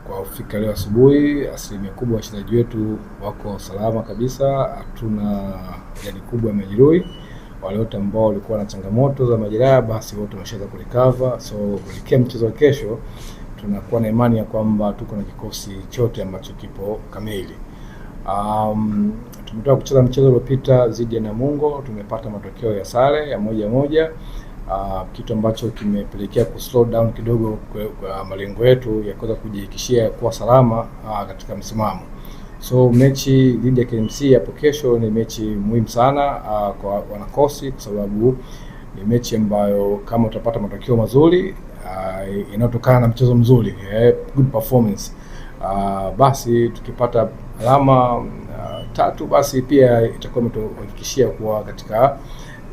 Kwa kufika leo asubuhi, asilimia kubwa wachezaji wetu wako salama kabisa, hatuna idadi kubwa ya majeruhi. Wale wote ambao walikuwa na changamoto za majeraha basi wote wameshaweza kurecover. So kuelekea mchezo wa kesho, tunakuwa na imani ya kwamba tuko na kikosi chote ambacho kipo kamili. Tumetoka kucheza mchezo uliopita dhidi ya Namungo, tumepata matokeo ya sare ya 1-1, kitu ambacho kimepelekea slow down kidogo kwa malengo yetu ya kuweza kujihakikishia kuwa salama katika msimamo. So mechi dhidi ya KMC hapo kesho ni mechi muhimu sana kwa wanakosi, kwa sababu ni mechi ambayo kama utapata matokeo mazuri inayotokana na mchezo mzuri, good performance, basi tukipata alama 3 basi pia itakuwa imetuhakikishia kuwa katika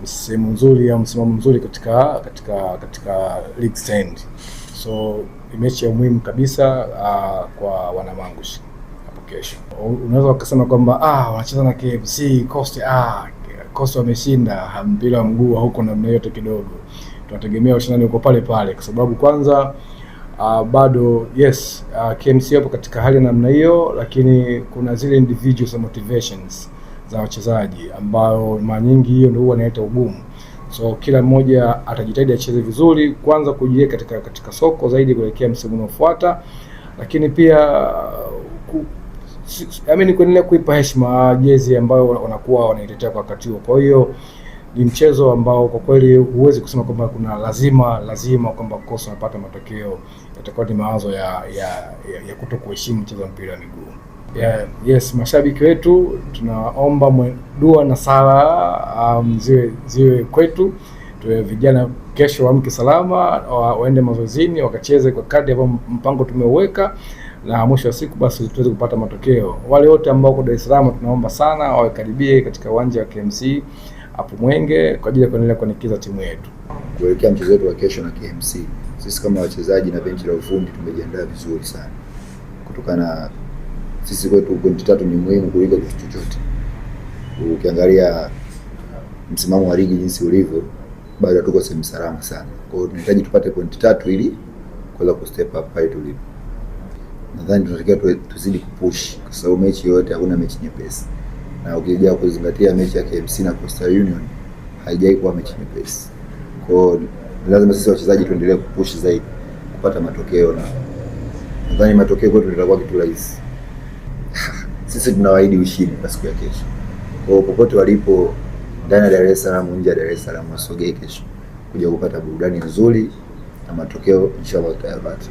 sehemu nzuri au msimamo mzuri katika league stand. So ni mechi ya muhimu kabisa kwa Wanamangush hapo kesho. Unaweza ukasema kwamba wanacheza na KMC, Coast wameshinda, mpira wa mguu huko namna yote kidogo. Tunategemea ushindani uko pale pale, kwa sababu kwanza bado yes, KMC hapo katika hali namna hiyo, lakini kuna zile individual motivations za wachezaji ambao mara nyingi hiyo ndio huwa inaleta ugumu. So kila mmoja atajitahidi acheze vizuri, kwanza kujiweka katika soko zaidi kuelekea msimu unaofuata, lakini pia kuendelea kuipa heshima jezi ambayo wanakuwa wanaitetea kwa wakati huo. Kwa hiyo ni mchezo ambao kwa kweli huwezi kusema kwamba kuna lazima kwamba kosa unapata matokeo. Yatakuwa ni mawazo ya kutokuheshimu mchezo wa mpira wa miguu. Yes, mashabiki wetu tunaomba dua na sala ziwe kwetu. Tuwe vijana kesho waamke salama, waende mazoezini, wakacheze kwa kadri ya mpango tumeuweka, na mwisho wa siku basi tuweze kupata matokeo. Wale wote ambao wako Dar es Salaam tunaomba sana wakaribie katika uwanja wa KMC hapo Mwenge kwa ajili ya kuendelea kuanikiza timu yetu. Kuelekea mchezo wetu wa kesho na KMC, sisi kama wachezaji na benchi la ufundi tumejiandaa vizuri sana. Kutokana sisi kwetu pointi 3 ni muhimu kuliko kitu chochote. Ukiangalia msimamo wa ligi jinsi ulivyo, bado tuko sehemu salama sana. Kwa hiyo tunahitaji tupate pointi 3 ili kuweza kustep up pale tulipo. Nadhani tunatakiwa tuzidi kupush, kwa sababu mechi yote hakuna mechi nyepesi. Na ukija kuzingatia mechi ya KMC na Coastal Union haijai kuwa mechi nyepesi. Kwa hiyo lazima sisi wachezaji tuendelee kupush zaidi kupata matokeo, na nadhani matokeo kwetu yatakuwa kitu rahisi. Sisi tunawaahidi ushindi kwa siku ya kesho. Kwa hiyo popote walipo ndani ya Dar es Salaam, nje ya Dar es Salaam, wasogee kesho kuja kupata burudani nzuri na matokeo inshallah tutayapata.